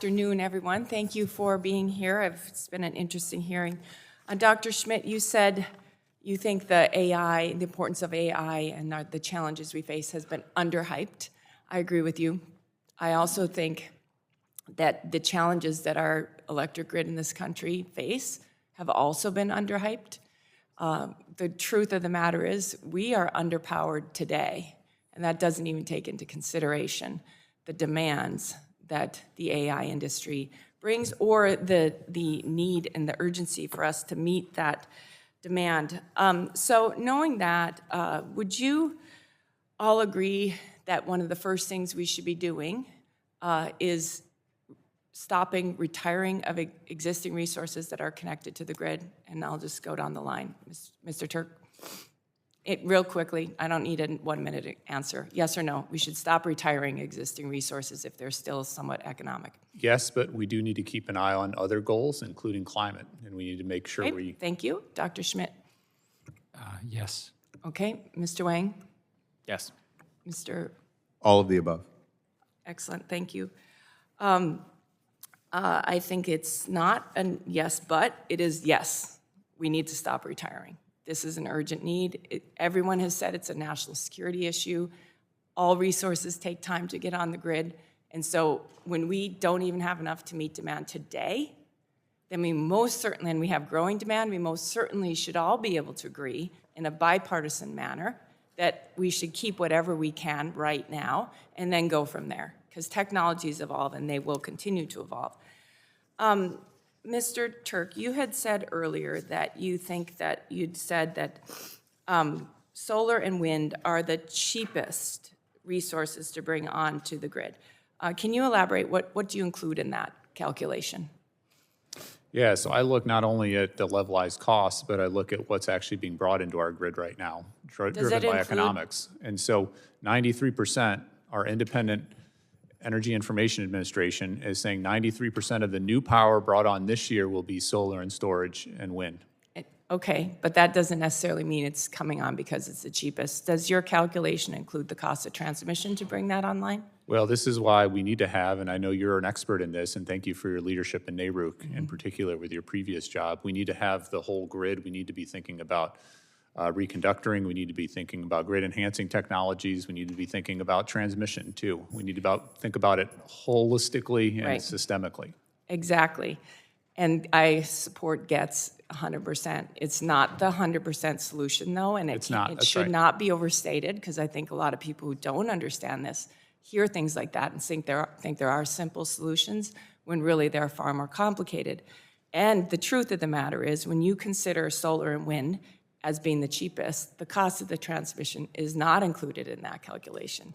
Afternoon, everyone. Thank you for being here. It's been an interesting hearing. Dr. Schmidt, you said you think the importance of AI and the challenges we face has been underhyped. I agree with you. I also think that the challenges that our electric grid in this country face have also been underhyped. The truth of the matter is we are underpowered today, and that doesn't even take into consideration the demands that the AI industry brings, or the need and the urgency for us to meet that demand. So knowing that, would you all agree that one of the first things we should be doing is stopping retiring of existing resources that are connected to the grid? And I'll just go down the line. Mr. Turk? Real quickly, I don't need a 1 minute answer. Yes or no? We should stop retiring existing resources if they're still somewhat economic. Yes, but we do need to keep an eye on other goals, including climate, and we need to make sure Okay, thank you. Dr. Schmidt? Yes. Okay, Mr. Wang? Yes. Mr. All of the above. Excellent, thank you. I think it's not a yes, but it is yes. We need to stop retiring. This is an urgent need. Everyone has said it's a national security issue. All resources take time to get on the grid. And so when we don't even have enough to meet demand today, then we most certainly, and we have growing demand, we most certainly should all be able to agree in a bipartisan manner that we should keep whatever we can right now and then go from there, because technologies evolve and they will continue to evolve. Mr. Turk, you had said earlier that you'd said that solar and wind are the cheapest resources to bring onto the grid. Can you elaborate? What do you include in that calculation? Yeah, so I look not only at the levelized costs, but I look at what's actually being brought into our grid right now, driven by economics. And so 93%, our independent Energy Information Administration is saying 93% of the new power brought on this year will be solar and storage and wind. Okay, but that doesn't necessarily mean it's coming on because it's the cheapest. Does your calculation include the cost of transmission to bring that online? Well, this is why we need to have, and I know you're an expert in this, and thank you for your leadership in NARUC, in particular with your previous job. We need to have the whole grid. We need to be thinking about reconductoring. We need to be thinking about grid enhancing technologies. We need to be thinking about transmission too. We need to think about it holistically and Right. systemically. Exactly. And I support GETS 100%. It's not the 100% solution though, and it should right. not be overstated, because I think a lot of people who don't understand this hear things like that and think there are simple solutions when really they're far more complicated. And the truth of the matter is, when you consider solar and wind as being the cheapest, the cost of the transmission is not included in that calculation,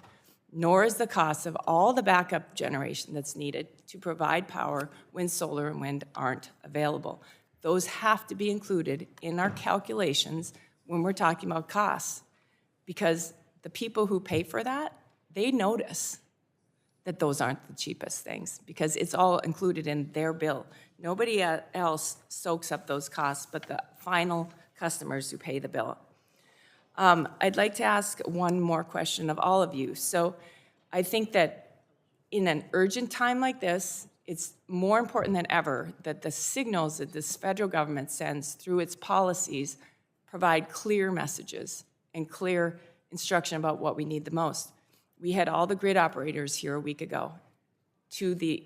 nor is the cost of all the backup generation that's needed to provide power when solar and wind aren't available. Those have to be included in our calculations when we're talking about costs, because the people who pay for that, they notice that those aren't the cheapest things, because it's all included in their bill. Nobody else soaks up those costs but the final customers who pay the bill. I'd like to ask one more question of all of you. So I think that in an urgent time like this, it's more important than ever that the signals that this federal government sends through its policies provide clear messages and clear instruction about what we need the most. We had all the grid operators here a week ago. To the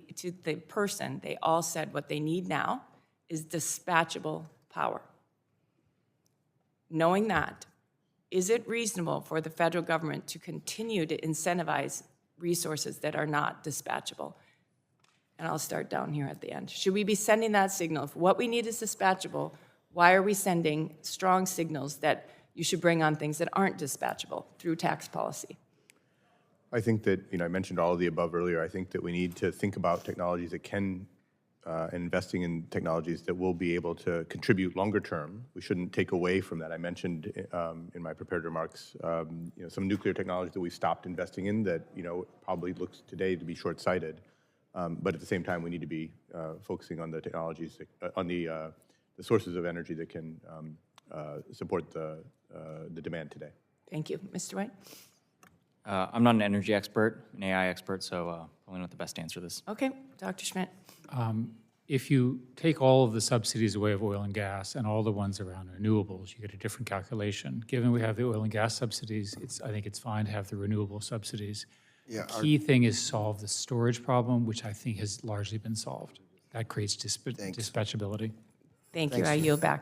person, they all said what they need now is dispatchable power. Knowing that, is it reasonable for the federal government to continue to incentivize resources that are not dispatchable? And I'll start down here at the end. Should we be sending that signal? If what we need is dispatchable, why are we sending strong signals that you should bring on things that aren't dispatchable through tax policy? I think that, I mentioned all of the above earlier. I think that we need to think about technologies that can, and investing in technologies that will be able to contribute longer term. We shouldn't take away from that. I mentioned in my prepared remarks, some nuclear technologies that we stopped investing in that, probably looks today to be short-sighted. But at the same time, we need to be focusing on the technologies, on the sources of energy that can support the demand today. Thank you. Mr. White? I'm not an energy expert, an AI expert, so Probably not the best answer to this. Okay, Dr. Schmidt. If you take all of the subsidies away of oil and gas and all the ones around renewables, you get a different calculation. Given we have the oil and gas subsidies, I think it's fine to have the renewable subsidies. Yeah, The key thing is solve the storage problem, which I think has largely been solved. That creates dispatchability. Thank you. I yield back.